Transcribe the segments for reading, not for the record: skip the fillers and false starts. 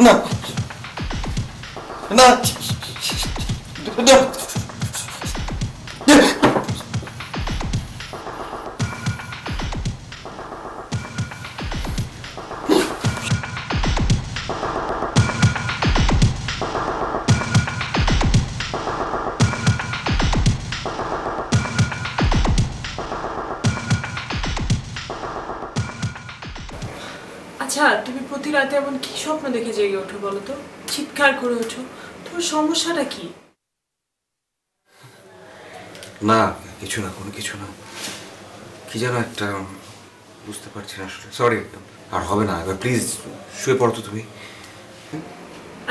না না না আচ্ছা, তুমি প্রতি রাতে এমন কি স্বপ্ন দেখে জেগে ওঠো বলো তো? চিৎকার করে ওঠো, তোমার সমস্যাটা কি? না কিছু না, কোনো কিছু না। কি যেন একটা বুঝতে পারছি না আসলে। সরি, আর হবে না এবার, প্লিজ শুয়ে পড়ো তো তুমি।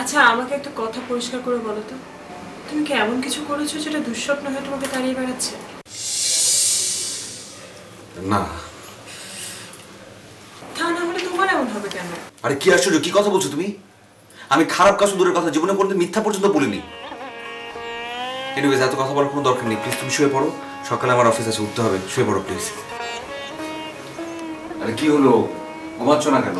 আচ্ছা, আমাকে একটা কথা পরিষ্কার করে বলো তো, তুমি কি এমন কিছু করেছো যেটা দুঃস্বপ্ন হয়ে তোমাকে তাড়িয়ে বেড়াচ্ছে? না। তা না হলে তোমার এমন হবে কেন? আরে কি আশ্চর্য, কি কথা বলছো তুমি? আমি খারাপ কাজ দূরের কথা, জীবনে কোনোদিন মিথ্যা পর্যন্ত বলিনি। এনিওয়েজ, এত কথা বলার কোনো দরকার নেই, প্লিজ তুমি শুয়ে পড়ো। সকালে আমার অফিস আছে, উঠতে হবে। শুয়ে পড়ো প্লিজ। আরে কি হলো, ঘুমাচ্ছ না কেন?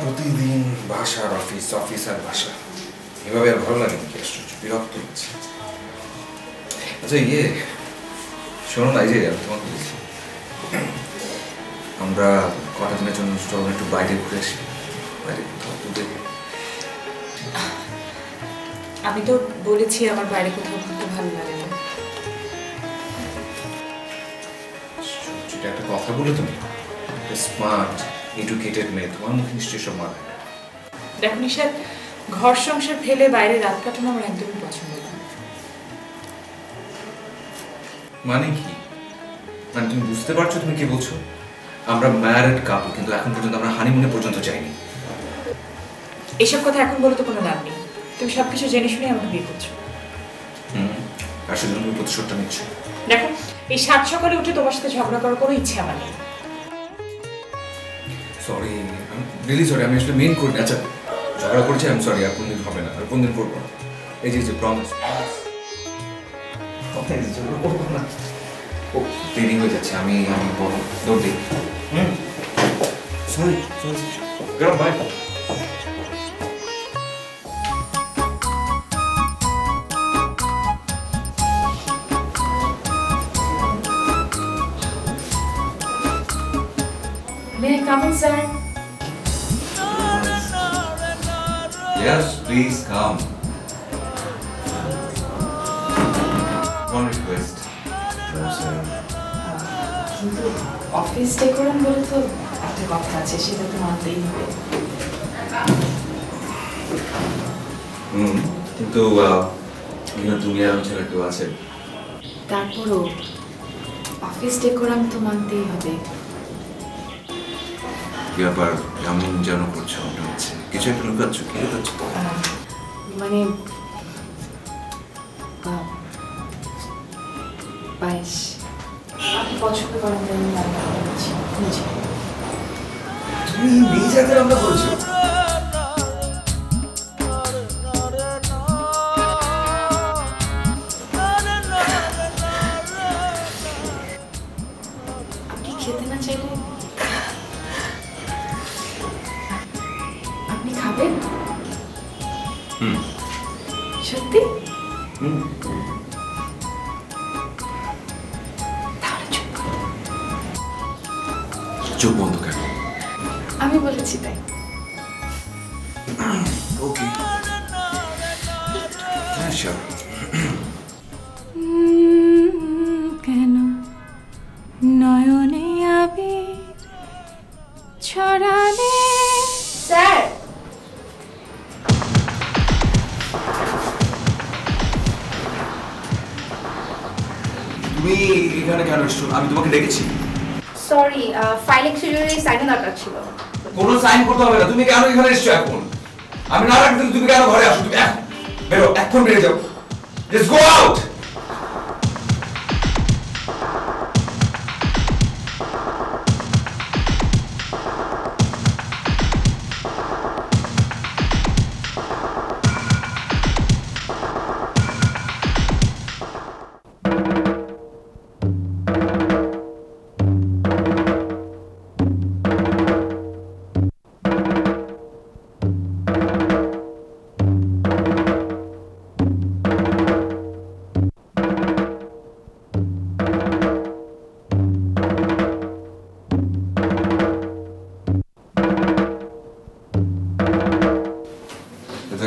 প্রতিদিন বাসা আর অফিস, অফিস আর বাসা, এভাবে আর ভালো লাগে নাকি? আশ্চর্য, বিরক্ত হচ্ছে। আচ্ছা শোনো না, আমি তোমাকে বলছি, আমরা কটা দিনের জন্য একটু বাইরে ঘুরে আসি, বাইরে কোথাও দূরে। আমি তো বলেছি আমার বাইরে কোথাও ঘুরতে ভালো লাগে না। সেটা একটা কথা বলে তুমি, স্মার্ট এডুকেটেড মেয়ে, তোমার মুখে নিশ্চয়ই সব মানায় না। দেখো নিশাদ, ঘর সংসার ফেলে বাইরে রাত কাটানো আমার একদমই পছন্দ না। মানে কি? মানে তুমি বুঝতে পারছো তুমি কি বলছো? আমরা ম্যারিড কাপল, কিন্তু এখন পর্যন্ত আমরা হানিমুনে পর্যন্ত যাইনি। এসব কথা এখন বলে তো কোনো লাভ নেই। তুমি সবকিছু জেনে শুনে আমাকে বিয়ে করছো। আর সেজন্য তুমি প্রতিশোধটা নিচ্ছ। দেখো, এই সাত সকালে উঠে তোমার সাথে ঝগড়া করার কোনো ইচ্ছে আমার নেই। সরি, রিয়েলি সরি, আমি আসলে মেন করি না। আচ্ছা, ঝগড়া করছি, আমি সরি, আর কোনদিন হবে না, আর কোনদিন করবো না। এই যে প্রমিস। ও দেরি হয়ে যাচ্ছে, আমি বড় দৌড় দিই। সরি সরি, গরম ভাই। May I come in, sir? Yes, please come. One request. No, sir. কিন্তু অফিস ডেকোরাম বলে তো একটা কথা আছে, সেটা তো মানতেই হবে। কিন্তু তুমি আর ছেলে কেউ আছে। তারপরও অফিস ডেকোরাম তো মানতেই হবে। কি ব্যাপার, কেমন যেন করছো মনে হচ্ছে? কিছু একটা লুকাচ্ছ, কি লুকাচ্ছ? মানে পায়েস আপনি পছন্দ করেন বলে আমি রান্না করেছি নিজে। তুমি নিজে হাতে রান্না করেছো? আপনি খেতে না চাইলে আপনি খাবেন? সত্যি? চোখ বন্ধ কেন? আমি বলেছি তাই। ওকে, হ্যাঁ শিওর। কেন নয়নে আবির ছড়ালে? স্যার, তুমি এখানে কেন এসছো? আমি তোমাকে ডেকেছি। সরি, ফাইল এক্সচেঞ্জের সাইনে দরকার ছিল। কোনো সাইন করতে হবে না। তুমি কেন এখানে এসছো এখন? আমি না রাখতে তুমি কেন ঘরে আসো? তুমি এখন বেরো, এখন বেরিয়ে যাও। Just go out.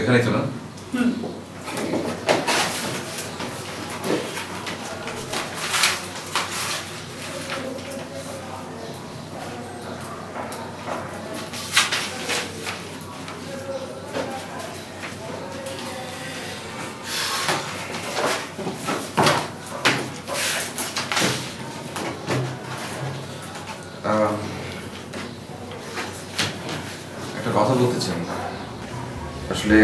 এখানেই তো না? একটা কথা বলতে চাই। আসলে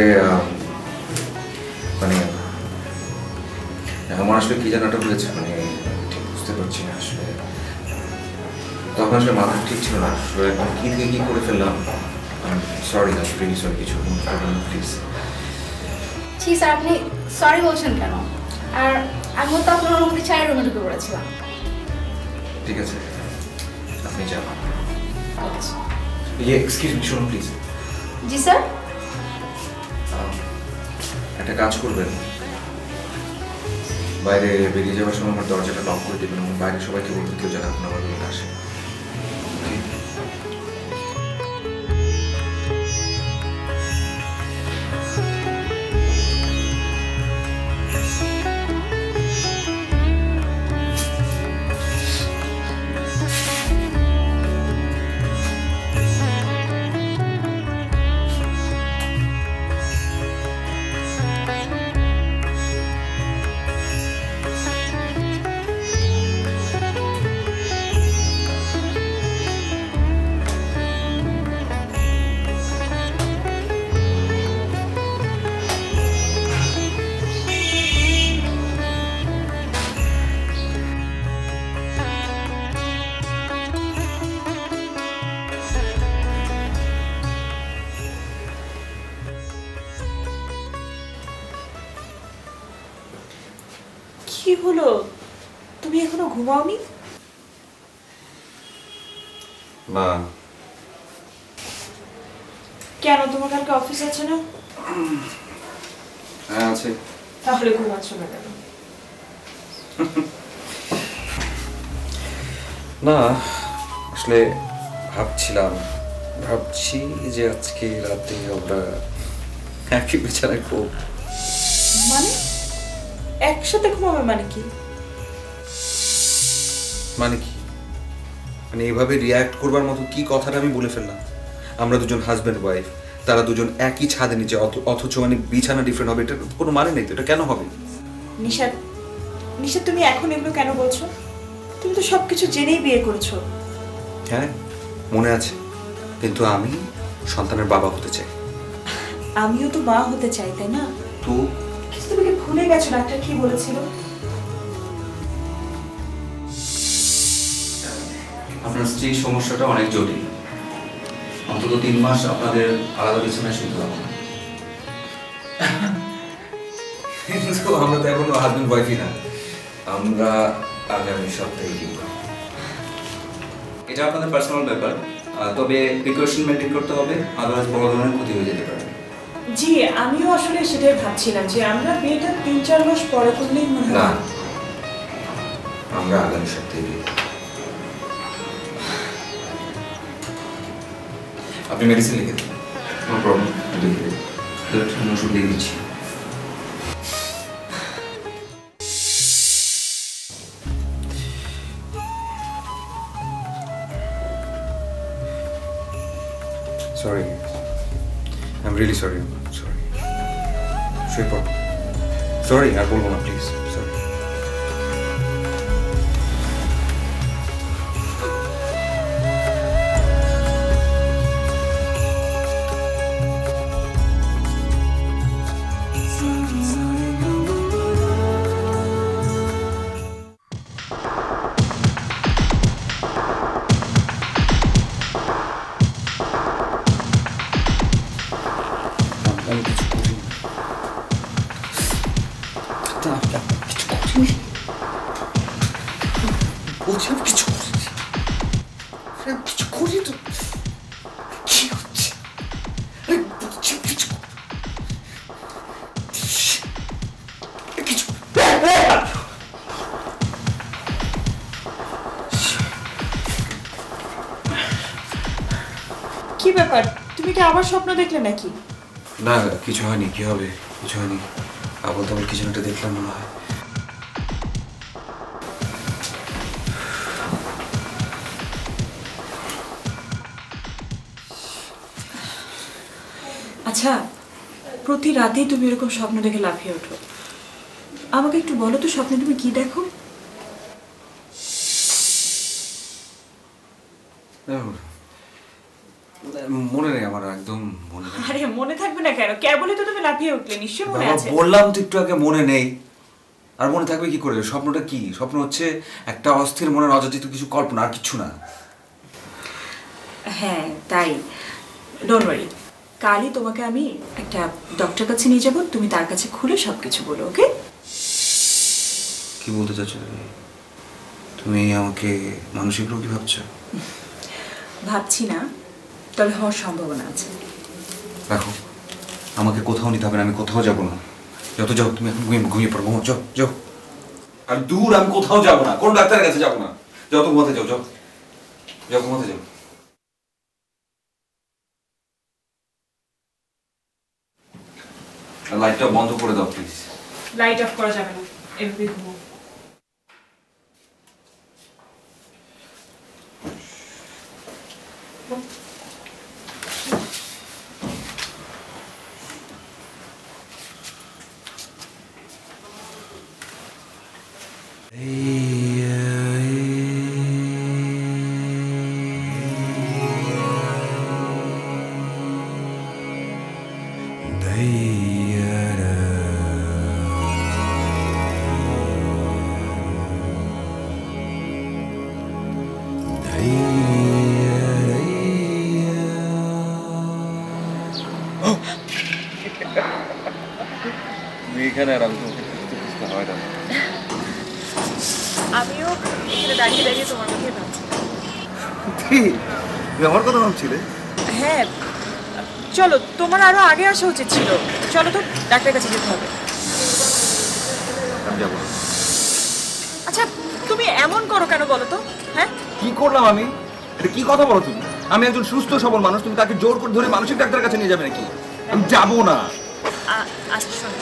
মানে আমার আসলে কি জানাটা হয়েছে, মানে ঠিক বুঝতে পারছি না আসলে। তখন আসলে মাথা ঠিক ছিল না, আসলে কি থেকে কি করে ফেললাম। Sorry, really sorry. কিছু প্লিজ। জি স্যার, আপনি সরি বলছেন কেন? আর আমিও তো আপনার অনুমতি ছাড়াই রুমে ঢুকে পড়েছিলাম। ঠিক আছে, আপনি যান। ঠিক আছে। এক্সকিউজ মি, শুনুন প্লিজ। G sir. একটা কাজ করবেন, বাইরে বেরিয়ে যাওয়ার সময় আমার দরজাটা লক করে দেবেন এবং বাইরে সবাইকে বলবেন কেউ যেন এখন আমার রুমে আসে। কি হলো, তুমি এখনো ঘুমাওনি? না। কেন, তোমার কালকে অফিস আছে না? হ্যাঁ আছে। তাহলে ঘুমাচ্ছ না কেন? না আসলে ভাবছি যে আজকে রাতে আমরা একই বিছানায় খুব মানে একসাথে ঘুমাবে মানে কি? মানে এইভাবে রিয়্যাক্ট করবার মতো কি কথাটা আমি বলে ফেললাম? আমরা দুজন হাজব্যান্ড ওয়াইফ, তারা দুজন একই ছাদের নিচে, অথচ মানে বিছানা ডিফারেন্ট হবে, এটা কোনো মানে নেই তো। এটা কেন হবে? নিশাদ, তুমি এখন এগুলো কেন বলছো? তুমি তো সবকিছু জেনেই বিয়ে করেছো। হ্যাঁ মনে আছে, কিন্তু আমি সন্তানের বাবা হতে চাই। আমিও তো মা হতে চাই, তাই না? তো কিন্তু তুমি কি ভুলে গেছো ডাক্তার কি বলেছিল? আপনার স্ত্রীর সমস্যাটা অনেক জটিল। অন্তত 3 মাস আপনাদের আলাদা বিছানায় শুতে হবে। কিন্তু আমরা তো এখনো হাজব্যান্ড ওয়াইফই না। আমরা আগামী সপ্তাহে কি করব? এটা আপনাদের পার্সোনাল ব্যাপার, তবে প্রিকশন মেনটেন করতে হবে, আদারওয়াইজ বড় ধরনের ক্ষতি হয়ে যেতে পারে। জি, আমিও আসলে সেটাই ভাবছিলাম যে আমরা বিয়েটা 3-4 মাস পরে করলেই মনে না, হয়। আমরা আগামী সপ্তাহে বিয়ে করব। আপনি মেডিসিন লিখে দিন। নো প্রবলেম, লিখে দিন। আমি ওষুধ দিয়ে দিচ্ছি। Sorry. I'm really sorry. Sorry. শুয়ে পড়ো। Sorry, আর বলবো না প্লিজ। Sorry. বলছি আমি কিছু করিনি। আরে আমি কিছু করিনি তো। কি হচ্ছে? আরে বলছি আমি কিছু কিছু কি ব্যাপার, তুমি কি আবার স্বপ্ন দেখলে নাকি? না কিছু হয়নি। কি হবে? কিছু হয়নি। আবল তাবল কিছু একটা দেখলাম মনে হয়। আচ্ছা, প্রতি রাতেই তুমি এরকম স্বপ্ন দেখে লাফিয়ে ওঠো। আমাকে একটু বলো তো স্বপ্নে তুমি কি দেখো? মনে নেই আমার, একদম মনে নেই। আরে মনে থাকবে না কেন? কেবলই তো তুমি লাফিয়ে উঠলে, নিশ্চয়ই মনে বাবা, আছে। বললাম তো একটু আগে মনে নেই। আর মনে থাকবে কি করে? স্বপ্নটা কি? স্বপ্ন হচ্ছে একটা অস্থির মনের অযাচিত কিছু কল্পনা, আর কিছু না। হ্যাঁ তাই, ডোন্ট ওয়ারি, কালই তোমাকে আমি একটা ডক্টর কাছে নিয়ে যাব, তুমি তার কাছে খুলে সবকিছু বলো, ওকে? কি বলতে চাচ্ছ তুমি? তুমি আমাকে মানসিক রোগী ভাবছো? ভাবছি না, তবে হওয়ার সম্ভাবনা আছে। রাখো, আমাকে কোথাও নিতে হবে না, আমি কোথাও যাবো না। যত যাও তুমি এখন ঘুমিয়ে পড়বো। যাও যাও। আর দূর, আমি কোথাও যাবো না, কোন ডাক্তারের কাছে যাবো না। যাও তো ঘুমাতে যাও, যাও যাও ঘুমাতে যাও। আর লাইটটা বন্ধ করে দাও প্লিজ। লাইট অফ করা যাবে না, এভাবে ঘুমো। তুমি এখানে, আর আমি তোমাকে খুঁজতে খুঁজতে হয় না। আমিও এখানে দাঁড়িয়ে দাঁড়িয়ে তোমার কথাই ভাবছি। তুমি আমার কথা ভাবছিলে? হ্যাঁ, চলো, তোমার আরো আগে আসা উচিত ছিল। চলো তো, ডাক্তারের কাছে যেতে হবে। আমি যাবো না। আচ্ছা, তুমি এমন করো কেন বলো তো? হ্যাঁ, কি করলাম আমি? এটা কি কথা বলো তুমি? আমি একজন সুস্থ সবল মানুষ, তুমি তাকে জোর করে ধরে মানসিক ডাক্তারের কাছে নিয়ে যাবে নাকি? আমি যাবো না। আচ্ছা শোনো,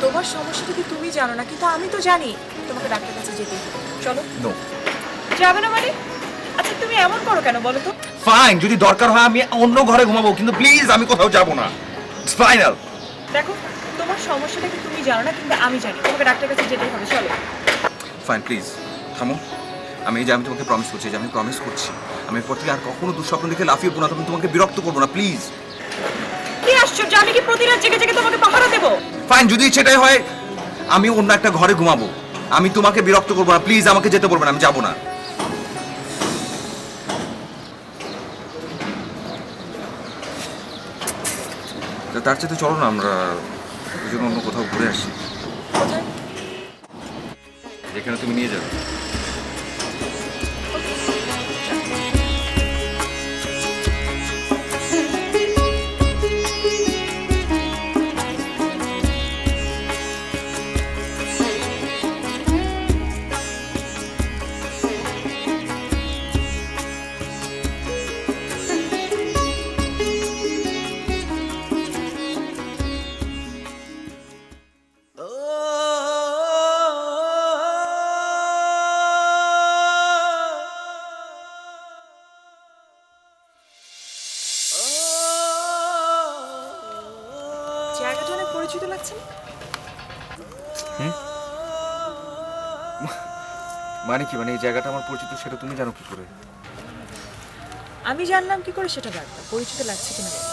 তোমার সমস্যাটা কি তুমি জানো না, কিন্তু আমি তো জানি। তোমাকে ডাক্তারের কাছে যেতে হবে, চলো। নো। যাবে না মানে? আচ্ছা তুমি এমন করো কেন বলো তো? ফাইন, যদি দরকার হয় আমি অন্য ঘরে ঘুমাবো, কিন্তু প্লিজ আমি কোথাও যাবো না। It's final. দেখো, তোমার সমস্যাটা কি তুমি জানো না, কিন্তু আমি জানি। তোমাকে ডাক্তারের কাছে যেতে হবে, চলো। ফাইন, প্লিজ থামো। আমি তোমাকে প্রমিস করছি, যে আমি প্রমিস করছি আমি এরপর থেকে আর কখনো দুঃস্বপ্ন দেখে লাফিয়ে পড়বো না, তুমি তোমাকে বিরক্ত করবো না, প্লিজ। কি আশ্চর্য, আমি কি প্রতি রাত জেগে জেগে তোমাকে পাহারা দেবো? ফাইন, যদি সেটাই হয় আমি অন্য একটা ঘরে ঘুমাবো। আমি তোমাকে বিরক্ত করবো না, প্লিজ আমাকে যেতে বলবো না, আমি যাবো না। তার চেয়ে তো চলো না আমরা দুজন অন্য কোথাও ঘুরে আসি, কোথায়? যেখানে তুমি নিয়ে যাবে। জায়গাটা অনেক পরিচিত লাগছে না? মানে কি? মানে এই জায়গাটা আমার পরিচিত, সেটা তুমি জানো কি করে? আমি জানলাম কি করে সেটা ব্যাপার, পরিচিত লাগছে কিনা দেখো।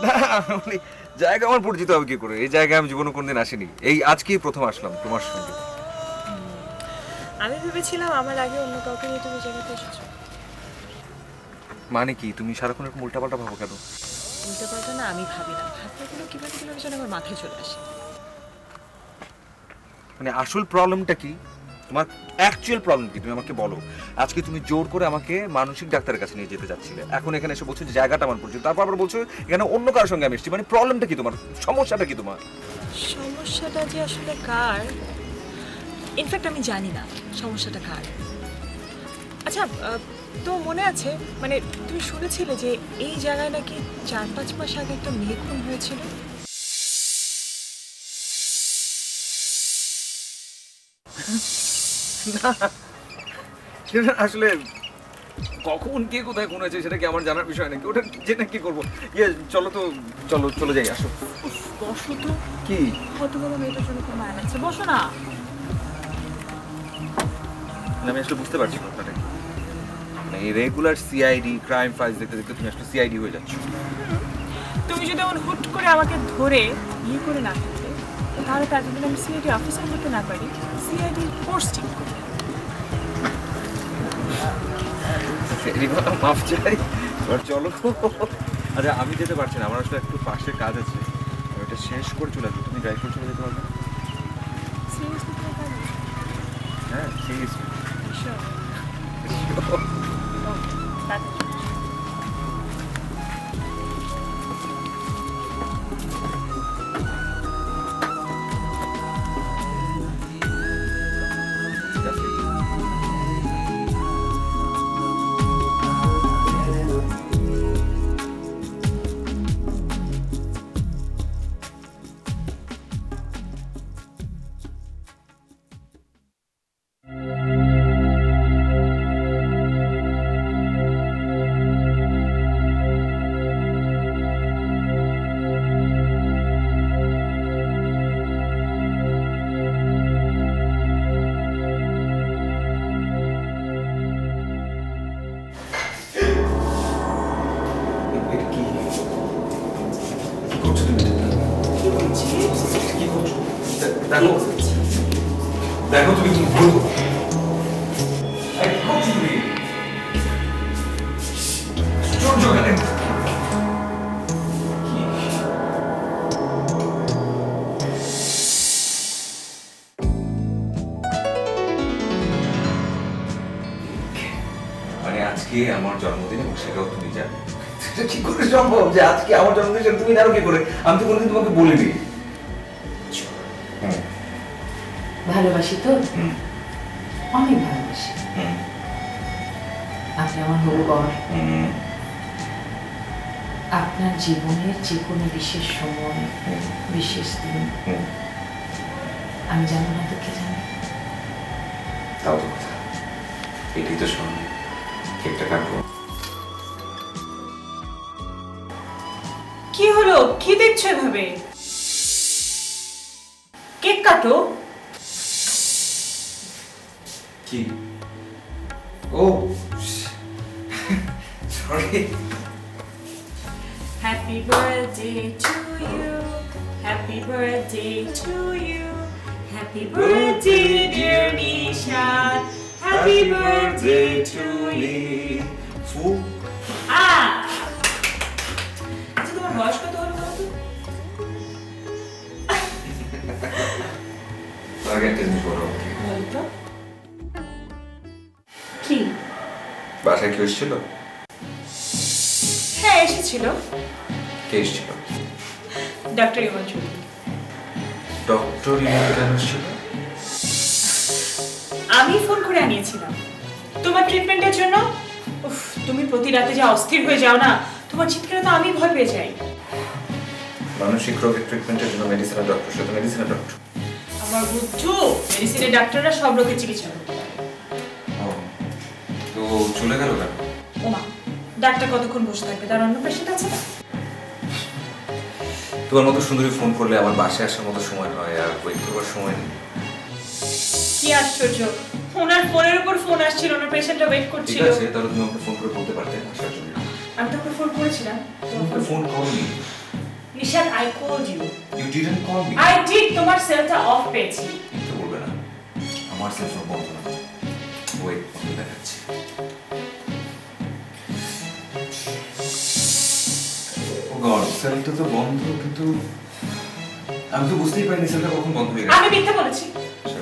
না মানে জায়গা আমার পরিচিত হবে কি করে? এই জায়গায় আমি জীবনে কোনোদিন আসিনি, এই আজকেই প্রথম আসলাম তোমার সঙ্গে। আমি ভেবেছিলাম আমার আগে অন্য কাউকে নিয়ে তুমি জায়গাতে এসেছো। মানে কি? তুমি সারাক্ষণ এরকম উল্টাপাল্টা ভাবো কেন? উল্টো পাল্টা না, আমি ভাবি না, ভাবলে গুলো কিভাবে যেন আমার মাথায় চলে আসে। মানে আসল প্রবলেমটা কি? তোমার অ্যাকচুয়াল প্রবলেম কি তুমি আমাকে বলো। আজকে তুমি জোর করে আমাকে মানসিক ডাক্তারের কাছে নিয়ে যেতে যাচ্ছিলে, এখন এখানে এসে বলছো যে জায়গাটা আমার পরিচিত, তারপর আবার বলছো এখানে অন্য কারোর সঙ্গে আমি এসেছি। মানে প্রবলেমটা কি তোমার, সমস্যাটা কি তোমার? সমস্যাটা যে আসলে কার, ইনফ্যাক্ট আমি জানি না সমস্যাটা কার। আচ্ছা, তো মনে আছে, মানে তুমি শুনেছিলে যে এই জায়গায় নাকি 4-5 মাস আগে একটা মেয়ে খুন হয়েছিল? সেটা আসলে কখন কে কোথায় খুন হয়েছে সেটা কি আমার জানার বিষয় নাকি? ওটা জেনে কি করবো? ইয়ে চলো তো, চলে যাই, আসো। বসো তো, কি কত বড় মেয়েটার জন্য খুব মায়া লাগছে, বসো না। আমি আসলে বুঝতে পারছি না আপনাটা কি। মানে এই রেগুলার সিআইডি ক্রাইম ফাইলস দেখতে দেখতে তুমি আসলে সিআইডি হয়ে যাচ্ছ। তুমি যদি এমন হুট করে আমাকে ধরে ইয়ে করে না থাকতে, তাহলে তার জন্য আমি সিআইডি অফিসার হতে না পারি, সিআইডি পোস্টিং করি। মাফ চাই, এবার চলো। আরে আমি যেতে পারছি না, আমার আসলে একটু পাশে কাজ আছে, আমি এটা শেষ করে চলে আসবো। তুমি ড্রাইভ করে চলে যেতে পারবে? সিরিয়াসলি তোমার কাজ আছে? হ্যাঁ সিরিয়াসলি। Sure. তাড়াতাড়ি। দেখো দেখো তুমি কি ভুল করছো। মানে আজকে আমার জন্মদিন এবং সেটাও তুমি জানো। সেটা কি করে সম্ভব যে আজকে আমার জন্মদিন সেটা তুমি জানো কি করে? আমি তো কোনোদিন তোমাকে বলিনি। ভালোবাসি তো, অনেক ভালোবাসি। আপনি আমার হবু বর। আপনার জীবনের যে কোনো বিশেষ সময়, বিশেষ দিন আমি জানো না তো কে জানি। তাও তো কথা, এটাই তো শোন, কেকটা কাটবো। কি হলো, কি দেখছো এভাবে? কেক কাটো। কি? ও sorry. Happy birthday to you. Happy birthday to you. Happy birthday dear Nishan. Happy birthday to you. ফু। আচ্ছা, তোমার বয়স কত হলো বলো তো? তোমাকে একটা জিনিস বলো। বলো তো। কি? বাসায় কেউ এসেছিল? হ্যাঁ, এসেছিল। কে এসেছিল? ডক্টর ইমন চৌধুরী। ডক্টর ইমন কেন এসেছিল? আমি ফোন করে আনিয়েছিলাম তোমার ট্রিটমেন্টের জন্য। উফ, তুমি প্রতি রাতে যা অস্থির হয়ে যাও না, তোমার চিৎকারে তো আমি ভয় পেয়ে যাই। মানসিক রোগের ট্রিটমেন্টের জন্য মেডিসিনের ডক্টর, সে তো মেডিসিনের ডক্টর। আমার বুদ্ধু, মেডিসিনের ডাক্তাররা সব রোগের চিকিৎসা করতে পারে। তো চলে গেল কেন? ওমা, ডাক্তার কতক্ষণ বসে থাকবে, তার অন্য পেশেন্ট আছে না। তোমার মতো সুন্দরী ফোন করলে আমার বাসায় আসার মতো সময় হয়, আর ওয়েট করবার সময় নেই। কি আশ্চর্য, ওনার ফোনের উপর ফোন আসছিল, ওনার পেশেন্টরা ওয়েট ঠিক করছিল। আছে, তাহলে তুমি আমাকে ফোন করে বলতে পারতে আসার জন্য। আমি তোকে ফোন করেছিলাম। তোমাকে ফোন করনি। Nishan, I called you. You didn't call me. I did, তোমার সেলটা অফ পেয়েছি। কিন্তু বলবে না, আমার সেল ফোন বন্ধ না। ওয়েট, আমি দেখাচ্ছি। ও গড, সেলটা তো বন্ধ, কিন্তু আমি তো বুঝতেই পারিনি সেলটা কখন বন্ধ হয়ে গেছে। আমি মিথ্যা বলেছি।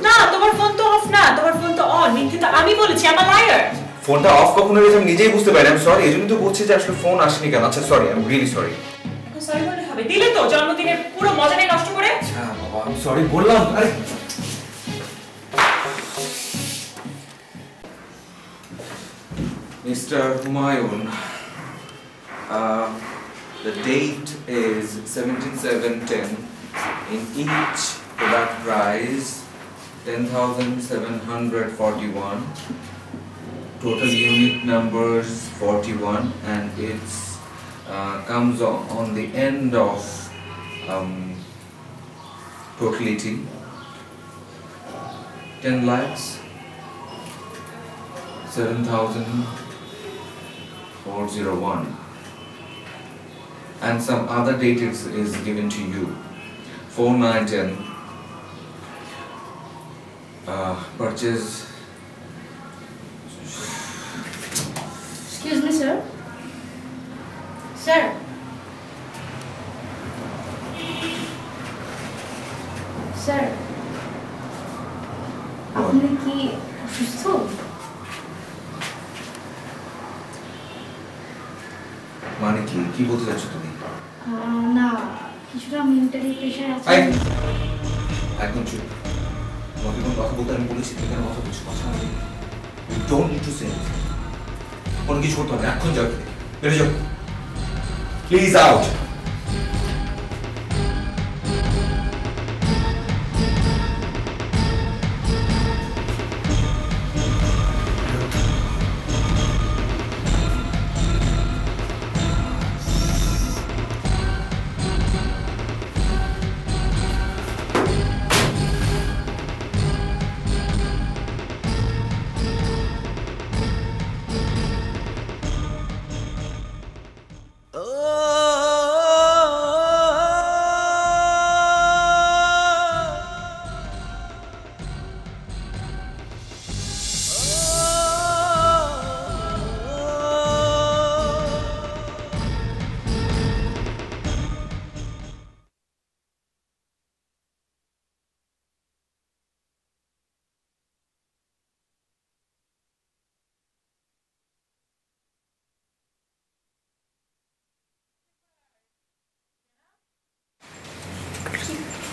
না, তোমার ফোন তো অফ না, তোমার ফোন তো অন। মিথ্যে তো আমি বলেছি, আমি লায়ার। ফোনটা অফ কখন হয়েছে আমি নিজেই বুঝতে পারি। আমি সরি, এজন্য তো বলছি যে আসলে ফোন আসেনি কেন। আচ্ছা sorry, I am really sorry. Sorry বলে হবে? দিলে তো জন্মদিনের পুরো মজাটাই নষ্ট করে। হ্যাঁ বাবা, আমি সরি বললাম। আরে Mr. Humayun, the date is 17/7/10. In each product price 10,741. Total unit numbers 41, and it's comes on the end of totality 10 lakhs 7,401, and some other date is given to you 4/9/10. Purchase. Excuse me, sir. Sir. Sir. আপনি কি অসুস্থ? মানে কি বলতে চাচ্ছ তুমি? না, কিছুটা মেন্টালি প্রেশার আছে। একদম চুপ। তোমাকে কোনো কথা বলতে আমি বলেছি, তুমি কেন কথা বলছো? কথা বলি। You don't need to say anything. কোনো কিছু করতে হবে না, এখন যাও, বেরিয়ে যাও। Please out.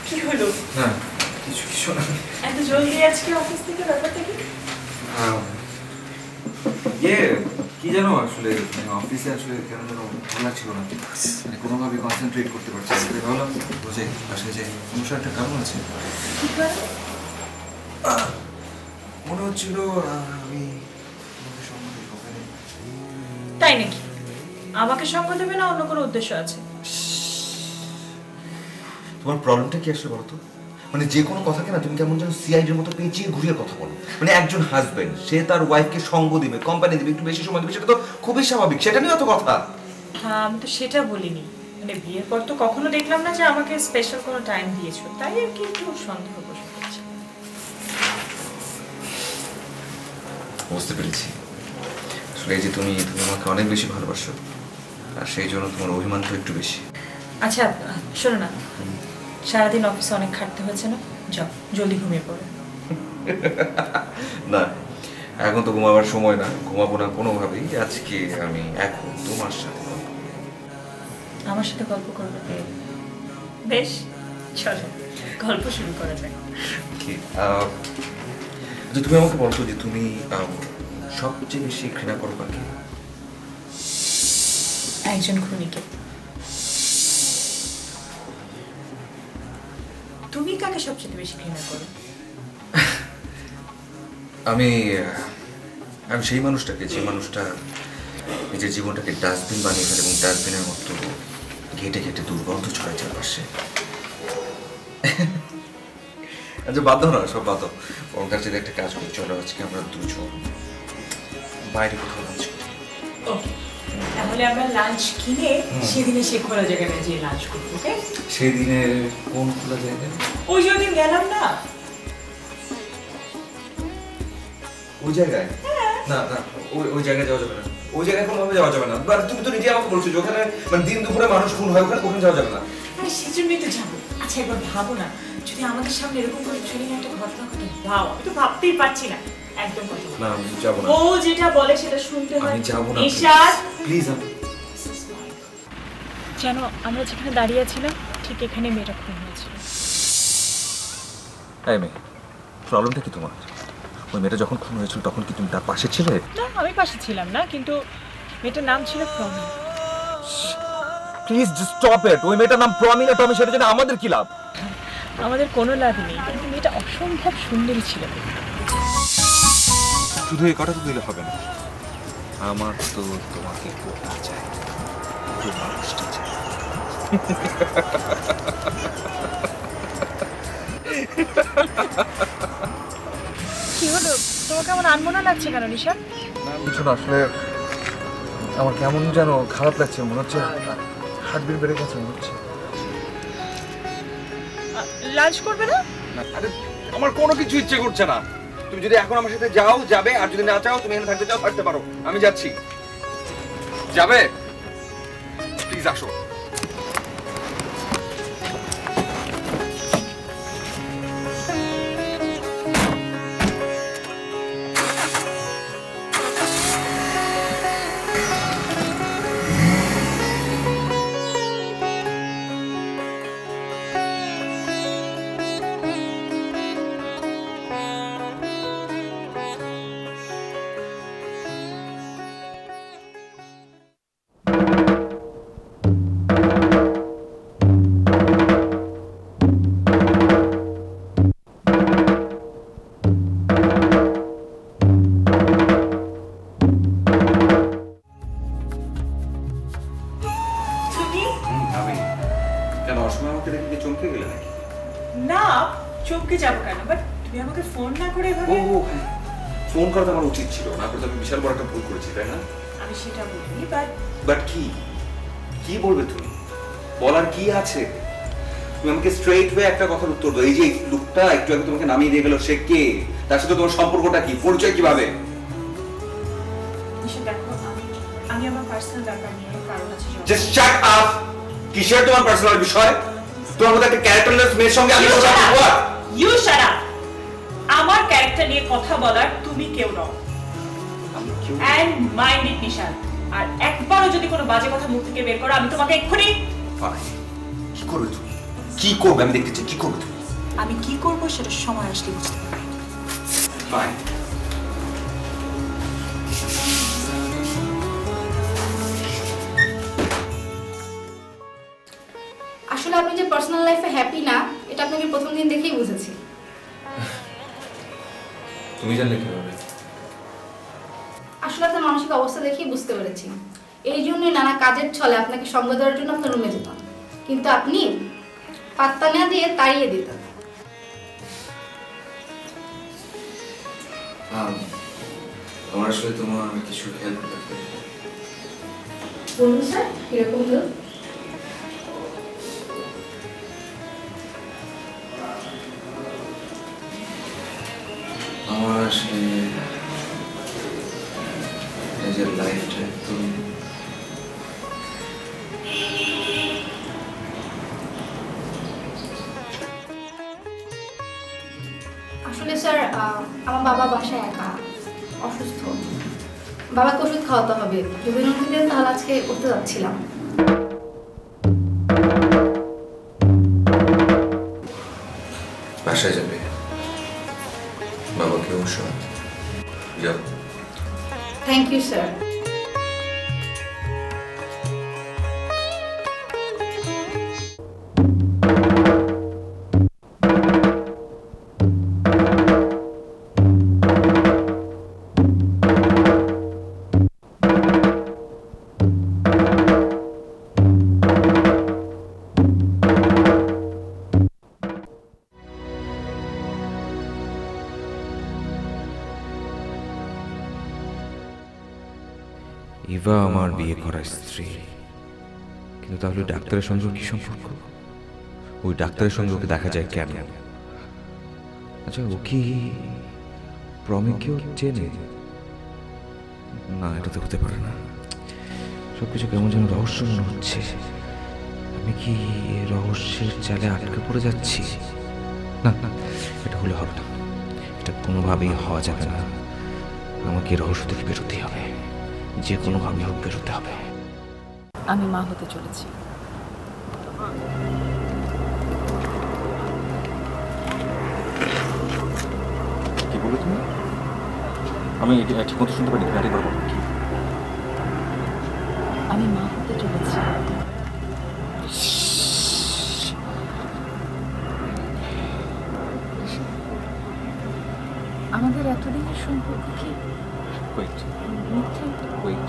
কি হলো? না কিছু না। এত জলদি আজকে অফিস থেকে? ব্যাপারটা কি? কি জানো আসলে অফিসে আসলে কেন যেন ভালো লাগছিল না, মানে কোনোভাবে কনসেন্ট্রেট করতে পারছি না। ভাবলাম বুঝে বাসায় যাই। সমস্যা একটা কারণ আছে। মনে হচ্ছিল আমি তোমাকে সঙ্গ দেব। তাই নাকি? আমাকে সঙ্গ দেবে না অন্য কোনো উদ্দেশ্য আছে? তোমার প্রবলেমটা কি আসলে বলো তো? মানে যে কোনো কথাকে না তুমি কেমন যেন সিআইডির মতো পেঁচিয়ে ঘুরিয়ে কথা বলো। মানে একজন হাজবেন্ড, সে তার ওয়াইফকে সঙ্গ দিবে, কোম্পানি দিবে, একটু বেশি সময় দিবে, সেটা তো খুবই স্বাভাবিক। সেটা নিয়ে অত কথা। হ্যাঁ, আমি তো সেটা বলিনি। মানে বিয়ের পর তো কখনো দেখলাম না যে আমাকে স্পেশাল কোনো টাইম দিয়েছো, তাই আর কি একটু সন্দেহ বসে গেছে। বুঝতে পেরেছি। আসলে এই যে তুমি আমাকে অনেক বেশি ভালোবাসো, আর সেই জন্য তোমার অভিমানটা একটু বেশি। আচ্ছা শোনো না, সারাদিন অফিসে অনেক খাটতে হয়েছে না, যাও জলদি ঘুমিয়ে পড়ো। না, এখন তো ঘুমাবার সময় না, ঘুমাবো না কোনোভাবেই। আজকে আমি এখন তোমার সাথে আমার সাথে গল্প করবে? বেশ, চলো গল্প শুরু করা যাক। কি যে তুমি আমাকে বলতো যে তুমি সবচেয়ে বেশি ঘৃণা করো কাকে? একজন খুনিকে। তুমি কাকে সবচেয়ে বেশি ঘৃণা করো? আমি সেই মানুষটাকে, যে মানুষটা নিজের জীবনটাকে ডাস্টবিন বানিয়ে ফেলে এবং ডাস্টবিনের মতো ঘেটে ঘেটে দুর্গন্ধ ছড়ায় চারপাশে। আচ্ছা বাধ্য না, সব বাধ্য। ওর কাছে একটা কাজ করি, চলো আজকে আমরা দুজন বাইরে কোথাও লাঞ্চ করি। ওকে, তাহলে আমরা লাঞ্চ কিনে সেদিনে সে খোলা জায়গাটা যেয়ে লাঞ্চ করবো। ওকে, সেদিনে কোন খোলা জায়গায়? ওই যে ওদিন গেলাম না, ওই জায়গায়? না না, ওই জায়গায় যাওয়া যাবে না। ওই জায়গায় কোনোভাবে যাওয়া যাবে না। তুমি তো নিজে আমাকে বলছো যে ওখানে মানে দিন দুপুরে মানুষ খুন হয়, ওখানে যাওয়া যাবে না। আরে সেজন্যই তো যাবো। আচ্ছা একবার ভাবো না, যদি আমাদের সামনে এরকম করে ট্রেনিং একটা ঘটনা ঘটে, ভাও আমি তো ভাবতেই পারছি না। একদম কথা বলো। না আমি যাবো না, ও যেটা বলে সেটা শুনতে হয়। আমি যাবো না নিশাদ, প্লিজ। যেন আমরা যেখানে দাঁড়িয়ে ছিলাম ঠিক এখানে মেয়েটা খুন হয়েছিল। এই মেয়ে, প্রবলেমটা কি তোমার? ওই মেয়েটা যখন খুন হয়েছিল তখন কি তুমি তার পাশে ছিলে? না আমি পাশে ছিলাম না, কিন্তু মেয়েটার নাম ছিল Promi. Please just stop it. ওই মেয়েটার নাম প্রমি না টমি, সেটা জেনে আমাদের কি লাভ? আমাদের কোনো লাভ নেই, কিন্তু মেয়েটা অসম্ভব সুন্দরী ছিল। শুধু এই কথা তো দিলে হবে না, আমার তো তোমাকে কোটা চাই, পুরো মানুষটা চাই। কি হলো, তোমাকে আমার আনমনা লাগছে কেন নিশা? কিছু না, আসলে আমার কেমন যেন খারাপ লাগছে, মনে হচ্ছে হার্টবিট বেড়ে গেছে মনে হচ্ছে। লাঞ্চ করবে না? আরে আমার কোনো কিছু ইচ্ছে করছে না। তুমি যদি এখন আমার সাথে যাও যাবে, আর যদি না চাও তুমি এখানে থাকতে চাও থাকতে পারো, আমি যাচ্ছি। যাবে? প্লিজ আসো। আমি কেন অসময় আমাকে দেখে কি চমকে গেলে নাকি? না চমকে যাবো কেন, বাট তুমি আমাকে ফোন না করে ও এভাবে। হ্যাঁ, ফোন করা তো আমার উচিত ছিল, না করে তো আমি বিশাল বড় একটা ভুল করেছি, তাই না? আমি সেটা বলিনি, বাট বাট কি কি বলবে তুমি? বলার কি আছে? তুমি আমাকে স্ট্রেইট ওয়ে একটা কথার উত্তর দাও। এই যে লোকটা একটু আগে তোমাকে নামিয়ে দিয়ে গেল, সে কে? তার সাথে তোমার সম্পর্কটা কি? পরিচয় কিভাবে? নিশা দেখো, আমি আমার পার্সোনাল ব্যাপার নিয়ে কারণ আছে। Just shut up. কিসের তোমার পার্সোনাল বিষয়? তোমার মতো একটা ক্যারেক্টারলেস মেয়ের সঙ্গে আমি কথা বলবো? You shut up. আমার ক্যারেক্টার নিয়ে কথা বলার তুমি কেউ নও। আমি কেউ এন্ড মাইন্ড ইট নিশাদ। আর একবারও যদি কোনো বাজে কথা মুখ থেকে বের করো, আমি তোমাকে এক্ষুনি। ফাইন। কি করবে তুমি? কি করবে আমি দেখতে চাই, কি করবে তুমি? আমি কি করবো সেটা সময় আসলে বুঝতে পারবে। ফাইন। আসলে আপনি যে পার্সোনাল লাইফে হ্যাপি না, এটা আপনাকে প্রথম দিন দেখেই বুঝেছি। তুমি জানলে কিভাবে? আসলে আপনার মানসিক অবস্থা দেখেই বুঝতে পেরেছি। এই জন্যই নানা কাজের ছলে আপনাকে সঙ্গ দেওয়ার জন্য আপনার রুমে যেতাম, কিন্তু আপনি পাত্তা না দিয়ে তাড়িয়ে দিতেন। আমার আসলে তোমার কিছু হেল্প লাগবে। বলুন স্যার, কিরকম হেল্প? আমার আসলে নিজের লাইফটা একদম আসলে স্যার, আমার বাবা বাসায় একা, অসুস্থ। বাবাকে ওষুধ খাওয়াতে হবে। যদি অনুমতি দেন তাহলে আজকে করতে যাচ্ছিলাম। বাসায় যাবে, বাবাকে অবশ্য যাও। Thank you sir. ইভা আমার বিয়ে করা স্ত্রী, কিন্তু তাহলে ডাক্তারের সঙ্গে কি সম্পর্ক? ওই ডাক্তারের সঙ্গে ওকে দেখা যায় কেন? আচ্ছা, ও কি প্রমিকেও চেনে? না, এটা তো হতে পারে না। সবকিছু কেমন যেন রহস্য মনে হচ্ছে। আমি কি এ রহস্যের জালে আটকে পড়ে যাচ্ছি? না না, এটা হলে হবে না, এটা কোনোভাবেই হওয়া যাবে না। আমাকে এই রহস্য থেকে বেরোতেই হবে, যে কোনোভাবে হোক বেরোতে হবে। আমি মা হতে চলেছি। কি বলে তুমি? আমি ঠিক মতো শুনতে পারিনি, গাড়ি করবো কি? আমি মা হতে চলেছি। আমাদের এতদিনের সম্পর্ক কি ওয়েট মিথ্যে? ওয়েট,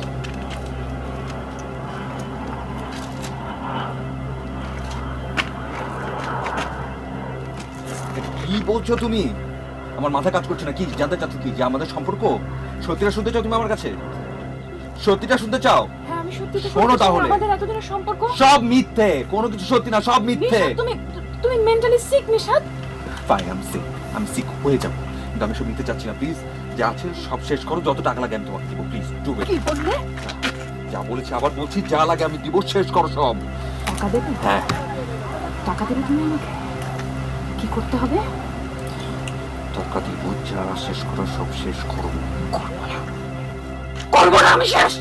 কি বলছো তুমি? আমার মাথা কাজ করছে না। কি জানতে চাচ্ছ? কি যে আমাদের সম্পর্ক? সত্যিটা শুনতে চাও তুমি আমার কাছে? সত্যিটা শুনতে চাও? হ্যাঁ, আমি সত্যি তো শোনো তাহলে। আমাদের এতদিনের সম্পর্ক সব মিথ্যে, কোনো কিছু সত্যি না, সব মিথ্যে। নিশাদ, তুমি মেন্টালি সিক নিশাদ। ফাইন, আমি সিক হয়ে যাবো, কিন্তু আমি সব নিতে চাচ্ছি না। প্লিজ, যা আছে সব শেষ করো, যত টাকা লাগে আমি তোমাকে দিব। Please do it. কি বললে? যা বলেছি আবার বলছি, যা লাগে আমি দিব, শেষ করো সব। টাকা দেবে? হ্যাঁ। টাকা দেবে তুমি আমাকে? কি করতে হবে? টাকা দিব, যা শেষ করো সব শেষ করো। করবো না, আমি শেষ।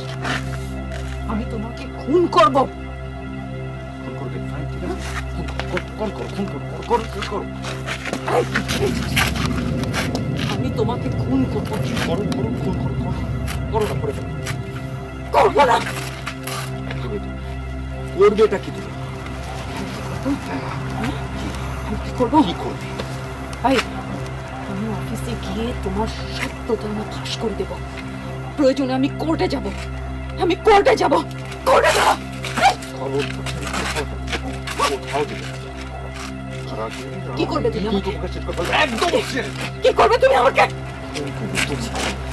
আমি তোমাকে খুন করব। ফোন করবে? ফাইন, ঠিক আছে, কল করো, ফোন করো, করো, শেষ করো। আমি তোমাকে খুন করব। করো, করো, ফোন করো, করো, করো না, করে ফেলো। করবো না। করবে এটা কি তুমি? আমি কি করবো? কি করবে? ভাই, আমি অফিসে গিয়ে তোমার সত্যতা আমি ফাঁস করে দেব। প্রয়োজনে আমি কোর্টে যাব। আমি কোর্টে যাব, কোর্টে যাব। খবর কোথাও দেবে না। কি করবে তুমি আমাকে? শেষ করে ফেলবে, একদম শেষ। কি করবে তুমি আমাকে?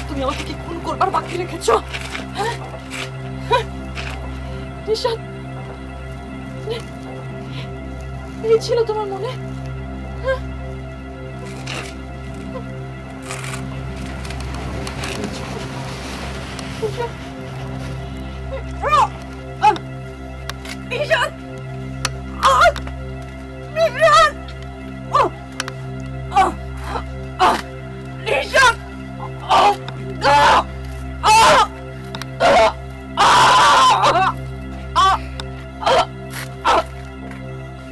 তুমি আমাকে কি খুন করবার বাকি রেখেছো? হ্যাঁ? হ্যাঁ? নিশাদ, এই ছিল তোমার মনে? হ্যাঁ? নিশাদ! নিশাদ! নিশাদ!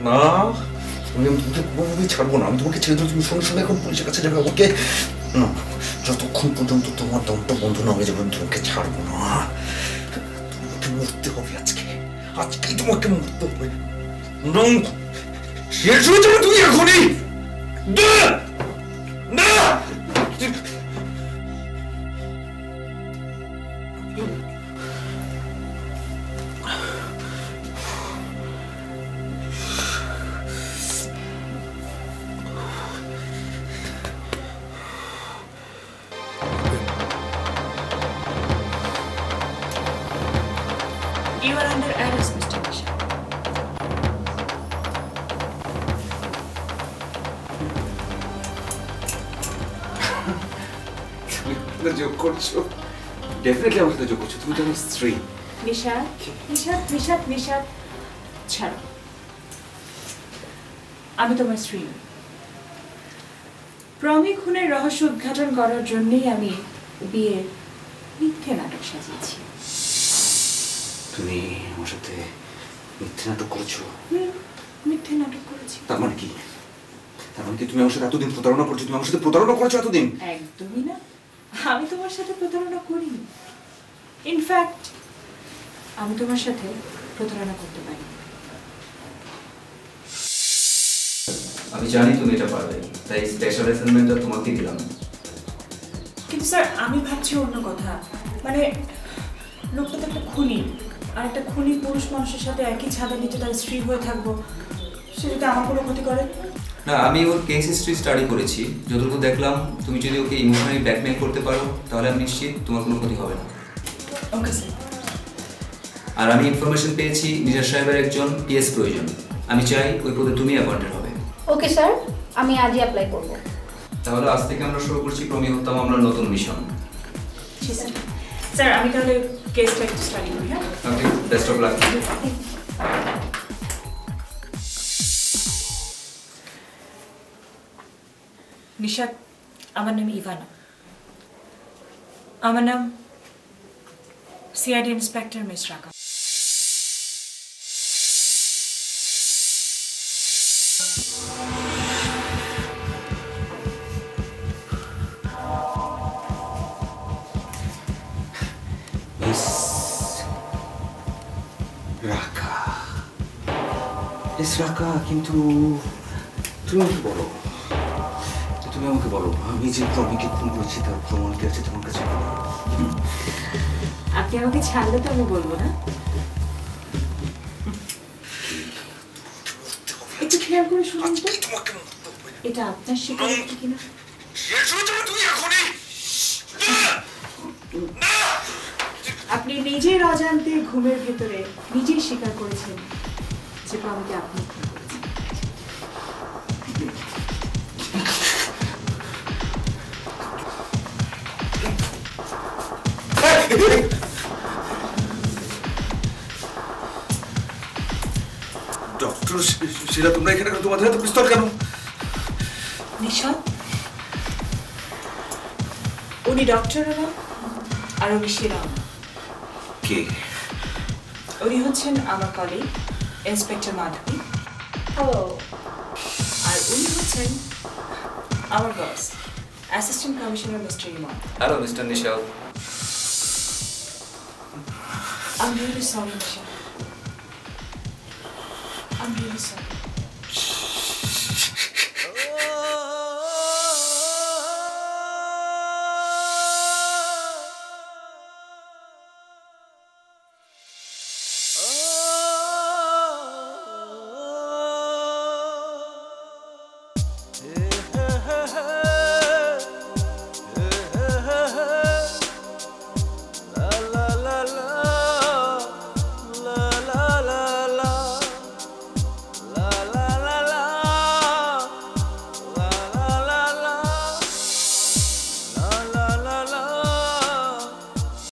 না, আমি তোমাকে কোনোভাবেই ছাড়বো না। আমি তোমাকে ছেড়ে দেবো, তুমি সঙ্গে সঙ্গে এখন পুলিশের কাছে যাবে। ওকে না, যতক্ষণ পর্যন্ত তোমার দমটা বন্ধ না হয়ে যাবে আমি তোমাকে ছাড়বো না। তোমাকে মরতে হবে আজকে, আজকেই তোমাকে মরতে হবে। শেষ হয়ে যাবে তুমি এখনই। না, You are under arrest, Mr. Nishad. তুমি যোগ করছো, ডেফিনেটলি আমার সাথে যোগ করছো। তুমি তো আমার স্ত্রী। নিশাদ, নিশাদ, নিশাদ, নিশাদ, ছাড়ো। আমি তোমার স্ত্রী। প্রমি খুনের রহস্য উদ্ঘাটন করার জন্যই আমি বিয়ের মিথ্যে নাটক সাজিয়েছি। তুমি আমার সাথে মিথ্যে নাটক করেছো? মিথ্যে নাটক করেছি। তার মানে কি? তার মানে কি তুমি আমার সাথে এতদিন প্রতারণা করছো? তুমি আমার সাথে প্রতারণা করেছো এতদিন? একদমই না, আমি তোমার সাথে প্রতারণা করিনি। ইনফ্যাক্ট আমি তোমার সাথে প্রতারণা করতে পারি। আমি জানি তুমি এটা পারবে, তাই স্পেশাল অ্যাসাইনমেন্টটা তোমাকে দিলাম। কিন্তু স্যার, আমি ভাবছি অন্য কথা। মানে লোকটা তো একটা খুনি, আর একটা খুনি পুরুষ মানুষের সাথে একই ছাদের নিচে তার স্ত্রী হয়ে থাকবো, সে যদি আমার কোনো ক্ষতি করে। না, আমি ওর কেস হিস্ট্রি স্টাডি করেছি, যতটুকু দেখলাম তুমি যদি ওকে ইমোশনালি ব্ল্যাকমেল করতে পারো তাহলে আমি নিশ্চিত তোমার কোনো ক্ষতি হবে না। Okay sir. আর আমি ইনফরমেশন পেয়েছি নিজার সাহেবের একজন পিএস প্রয়োজন। আমি চাই ওই পদে তুমি অ্যাপয়েন্টেড হবে। ওকে স্যার, আমি আজই অ্যাপ্লাই করব। তাহলে আজ থেকে আমরা শুরু করছি প্রমি হত্যা মামলার নতুন মিশন। জি স্যার। স্যার, আমি তাহলে কেসটা একটু স্টাডি করি। হ্যাঁ, ওকে, বেস্ট অফ লাক। নিশাদ, আমার নাম ইভানা। আমার নাম সিআইডি ইন্সপেক্টর মিস রাকা। মিস রাকা, মিস রাকা, কিন্তু তুমি আমাকে বলো, তুমি আমাকে বলো, আমি যে প্রমিকে খুন করেছি তার প্রমাণ কি আছে তোমার কাছে? আপনি আমাকে ছাড়লে তো আমি বলবো না। একটু খেয়াল করে শুনুন তো, এটা আপনার স্বীকারোক্তি কিনা। আপনি নিজের অজান্তে ঘুমের ভেতরে নিজেই স্বীকার করেছেন যে আমাকে আপনি খুন করেছেন। ডক্টর শিলা, তোমরা এখানে কেন? তোমাদের হাতে পিস্তল কেন? নিশাদ, উনি ডক্টরও না আর উনি শিলাও না। কে? উনি হচ্ছেন আমার কলিগ ইন্সপেক্টর মাধবী। আর উনি হচ্ছেন আমার boss assistant commissioner mister Iman. Hello mister Nishad. I'm really sorry, Nisha. I'm really sorry.